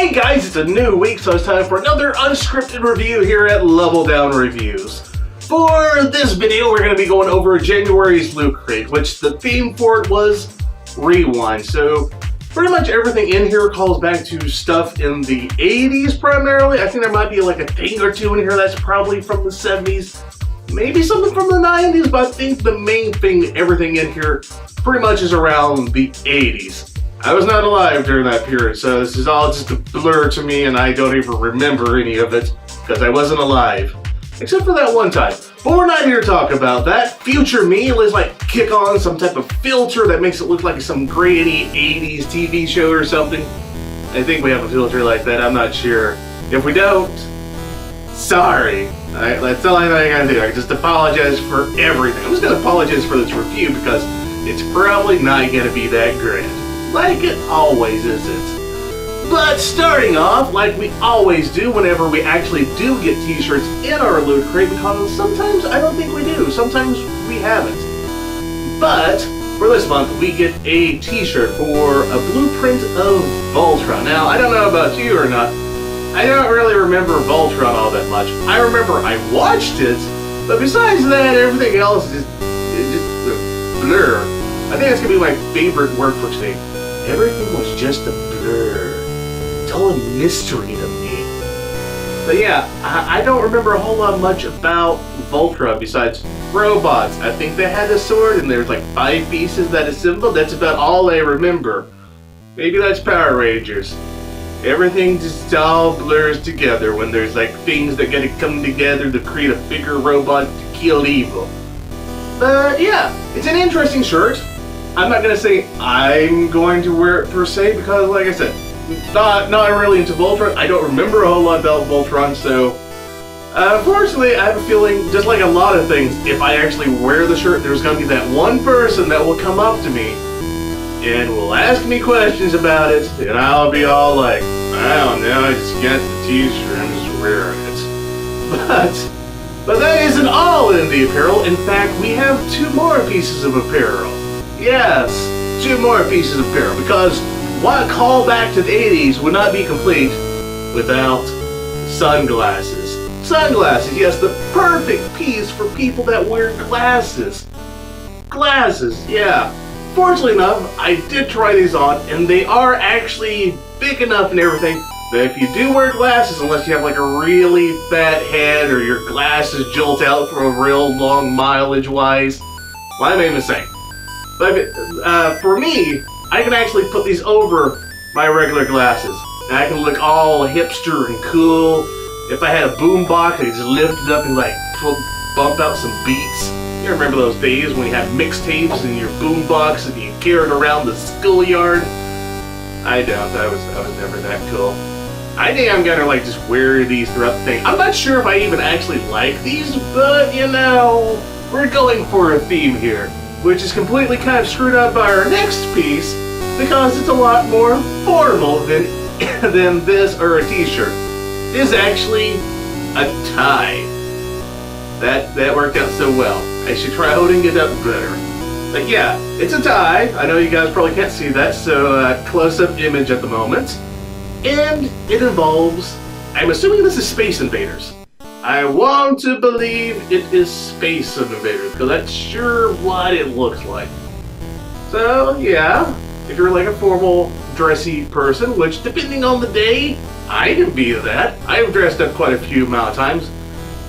Hey guys, it's a new week, so it's time for another unscripted review here at Level Down Reviews. For this video, we're going to be going over January's Loot Crate, which the theme for it was Rewind. So pretty much everything in here calls back to stuff in the 80s primarily. I think there might be like a thing or two in here that's probably from the 70s. Maybe something from the 90s, but I think the main thing, everything in here pretty much is around the 80s. I was not alive during that period, so this is all just a blur to me, and I don't even remember any of it, because I wasn't alive. Except for that one time. But we're not here to talk about that. Future me, let's like kick on some type of filter that makes it look like some grainy 80s TV show or something. I think we have a filter like that, I'm not sure. If we don't, sorry. That's all I gotta do. I just apologize for everything. I'm just gonna apologize for this review because it's probably not gonna be that grand. Like it always isn't. But starting off, like we always do whenever we actually do get t-shirts in our Loot Crate, because sometimes I don't think we do, sometimes we haven't. But for this month, we get a t-shirt for a blueprint of Voltron. Now, I don't know about you or not, I don't really remember Voltron all that much. I remember I watched it, but besides that, everything else is just blur. I think that's gonna be my favorite word for today. Everything was just a blur. It's all a mystery to me. But yeah, I don't remember a whole lot much about Voltron besides robots. I think they had a sword and there's like 5 pieces that assemble. That's about all I remember. Maybe that's Power Rangers. Everything just all blurs together when there's like things that gotta come together to create a bigger robot to kill evil. But yeah, it's an interesting shirt. I'm not gonna say I'm going to wear it per se because, like I said, not really into Voltron. I don't remember a whole lot about Voltron, so unfortunately, I have a feeling, just like a lot of things, if I actually wear the shirt, there's gonna be that one person that will come up to me and will ask me questions about it, and I'll be all like, I don't know, I just got the t-shirt, I'm just wearing it. But that isn't all in the apparel. In fact, we have 2 more pieces of apparel. Yes, 2 more pieces of apparel, because what callback to the 80s would not be complete without sunglasses. Sunglasses, yes, the perfect piece for people that wear glasses. Glasses, yeah. Fortunately enough, I did try these on, and they are actually big enough and everything that if you do wear glasses, unless you have like a really fat head or your glasses jolt out for a real long mileage-wise, well, I made a mistake. But for me, I can actually put these over my regular glasses. And I can look all hipster and cool. If I had a boombox, I could just lift it up and like bump out some beats. You remember those days when you had mixtapes in your boombox and you carried around the schoolyard? I don't. I was never that cool. I think I'm gonna like just wear these throughout the thing. I'm not sure if I even actually like these, but you know, we're going for a theme here, which is completely kind of screwed up by our next piece because it's a lot more formal than this or a t-shirt. It is actually a tie. That worked out so well. I should try holding it up better. But yeah, it's a tie. I know you guys probably can't see that, so close-up image at the moment. And it involves, I'm assuming this is Space Invaders. I want to believe it is Space Invaders, because that's sure what it looks like. So, yeah, if you're like a formal, dressy person, which depending on the day, I can be that. I've dressed up quite a few amount of times.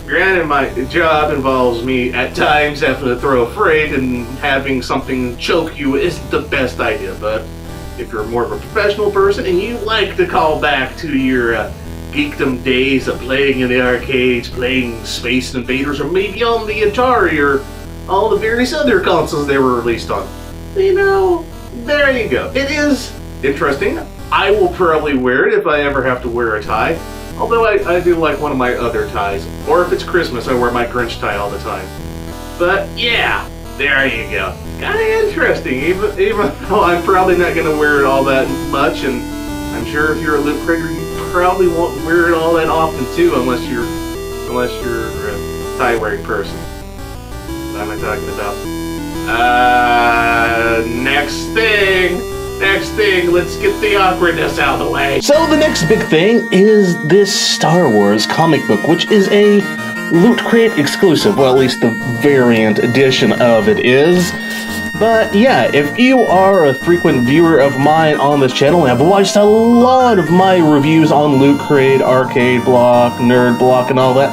Granted, my job involves me at times having to throw a freight, and having something choke you isn't the best idea, but if you're more of a professional person and you like to call back to your geekdom days of playing in the arcades, playing Space Invaders, or maybe on the Atari, or all the various other consoles they were released on, you know, there you go. It is interesting. I will probably wear it if I ever have to wear a tie, although I do like one of my other ties, or if it's Christmas, I wear my Grinch tie all the time. But yeah, there you go. Kinda interesting, even though I'm probably not gonna wear it all that much, and I'm sure if you're a Loot Crater, you probably won't wear it all that often too, unless you're a tie-wearing person. What am I talking about? Next thing, Next thing, let's get the awkwardness out of the way. So the next big thing is this Star Wars comic book, which is a Loot Crate exclusive. Well, at least the variant edition of it is. But yeah, if you are a frequent viewer of mine on this channel and have watched a lot of my reviews on Loot Crate, Arcade Block, Nerd Block, and all that,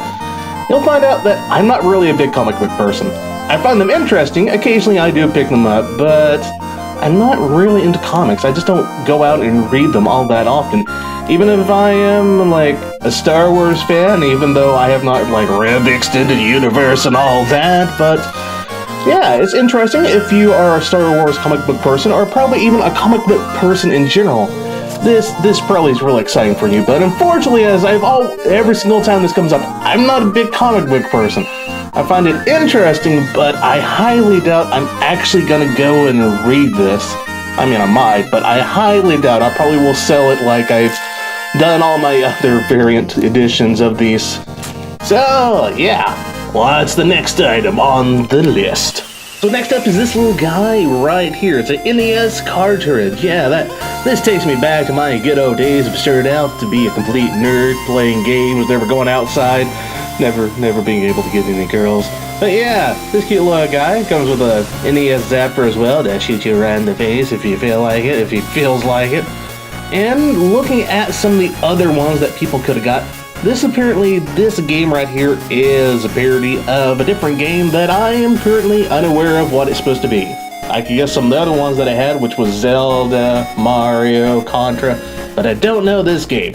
you'll find out that I'm not really a big comic book person. I find them interesting, occasionally I do pick them up, but I'm not really into comics. I just don't go out and read them all that often. Even if I am, like, a Star Wars fan, even though I have not, like, read the extended universe and all that, but yeah, it's interesting if you are a Star Wars comic book person, or probably even a comic book person in general. This probably is really exciting for you, but unfortunately, as every single time this comes up, I'm not a big comic book person. I find it interesting, but I highly doubt I'm actually gonna go and read this. I mean, I might, but I highly doubt. I probably will sell it like I've done all my other variant editions of these. So, yeah, what's the next item on the list? So next up is this little guy right here. It's a NES Cartridge. Yeah, this takes me back to my good old days of starting out to be a complete nerd, playing games, never going outside, never being able to get any girls. But yeah, this cute little guy comes with a NES Zapper as well to shoot you right in the face if you feel like it, if he feels like it. And looking at some of the other ones that people could have got, this game right here is a parody of a different game that I am currently unaware of what it's supposed to be. I could guess some of the other ones that I had, which was Zelda, Mario, Contra, but I don't know this game.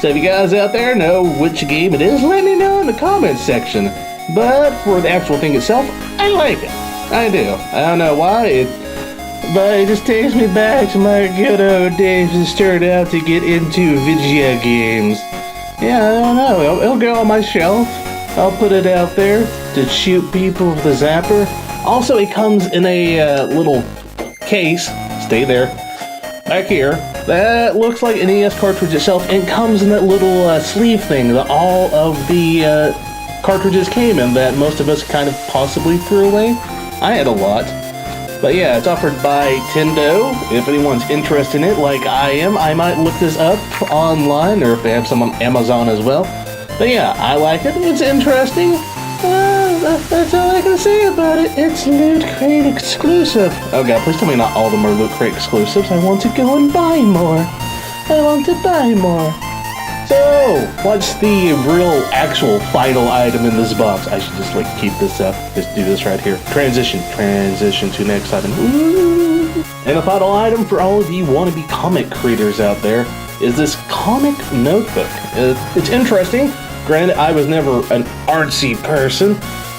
So if you guys out there know which game it is, let me know in the comments section. But for the actual thing itself, I like it. I do. I don't know why, but it just takes me back to my good old days and started out to get into video games. Yeah, I don't know. It'll go on my shelf. I'll put it out there to shoot people with the Zapper. Also, it comes in a little case. Stay there. Back here. That looks like an NES cartridge itself, and comes in that little sleeve thing that all of the cartridges came in that most of us kind of possibly threw away. I had a lot. But yeah, it's offered by Tendo. If anyone's interested in it, like I am, I might look this up online, or if they have some on Amazon as well. But yeah, I like it. It's interesting. That's all I can say about it. It's Loot Crate exclusive. Oh god, please tell me not all of them are Loot Crate exclusives. I want to go and buy more. I want to buy more. So, what's the real, actual, final item in this box? I should just, like, keep this up. Just do this right here. Transition to next item. Ooh. And the final item for all of you wannabe comic creators out there is this comic notebook. It's interesting. Granted, I was never an artsy person.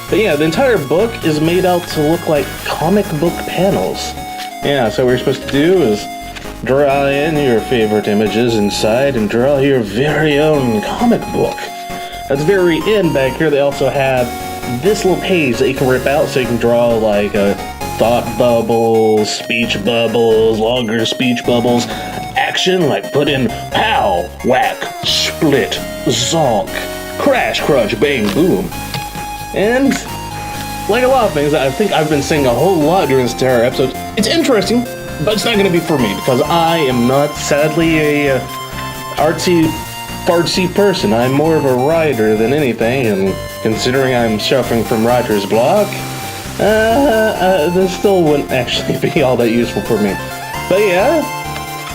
But yeah, the entire book is made out to look like comic book panels. Yeah, so what you're supposed to do is draw in your favorite images inside and draw your very own comic book. At the very end back here, they also have this little page that you can rip out so you can draw like thought bubbles, speech bubbles, longer speech bubbles, action like put in pow, whack, split, zonk, crash, crunch, bang, boom. And like a lot of things, I think I've been saying a whole lot during this entire episode, it's interesting, but it's not going to be for me, because I am not, sadly, a artsy-fartsy person. I'm more of a writer than anything, and considering I'm suffering from writer's block, this still wouldn't actually be all that useful for me. But yeah,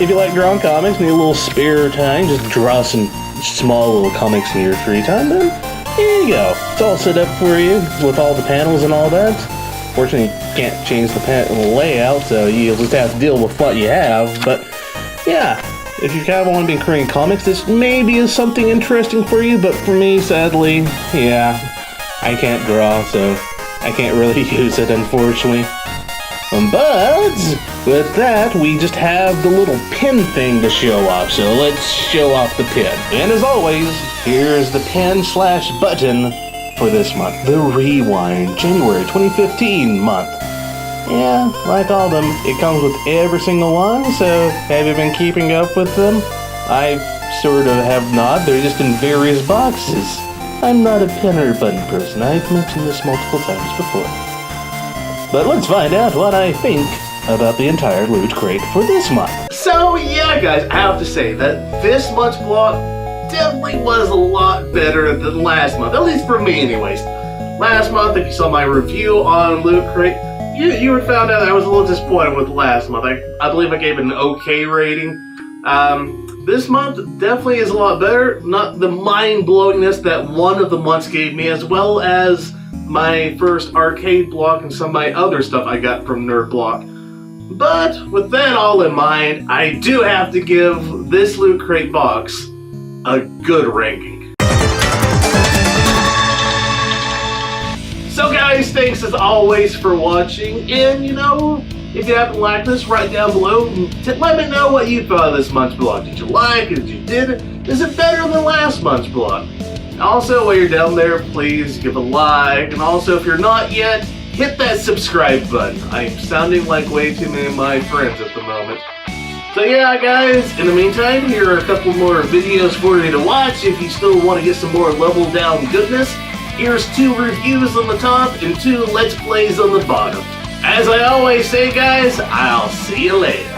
if you like drawing comics, need a little spare time, just draw some small little comics in your free time, then here you go. It's all set up for you, with all the panels and all that. Fortunately, you can't change the layout, so you'll just have to deal with what you have. But yeah, if you kind of want to be creating comics, this maybe is something interesting for you. But for me, sadly, yeah, I can't draw, so I can't really use it, unfortunately. But with that, we just have the little pin thing to show off. So let's show off the pin. And as always, here's the pin/button for this month, the Rewind, January 2015 month. Yeah, like all of them, it comes with every single one, so have you been keeping up with them? I sort of have not, they're just in various boxes. I'm not a pin or button person, I've mentioned this multiple times before. But let's find out what I think about the entire Loot Crate for this month. So yeah, guys, I have to say that this month's block definitely was a lot better than last month, at least for me anyways. Last month, if you saw my review on Loot Crate, you would found out I was a little disappointed with last month. I believe I gave it an okay rating. This month definitely is a lot better. Not the mind-blowingness that one of the months gave me, as well as my first arcade block and some of my other stuff I got from Nerd Block. But with that all in mind, I do have to give this Loot Crate box a good ranking. So guys, thanks as always for watching, and you know, if you haven't liked this, write down below and let me know what you thought of this month's blog. Did you like it? Did you did it? Is it better than last month's blog? Also, while you're down there, please give a like, and also if you're not yet, hit that subscribe button. I'm sounding like way too many of my friends at the moment. So yeah, guys, in the meantime, here are a couple more videos for you to watch if you still want to get some more level down goodness. Here's 2 reviews on the top and 2 Let's Plays on the bottom. As I always say, guys, I'll see you later.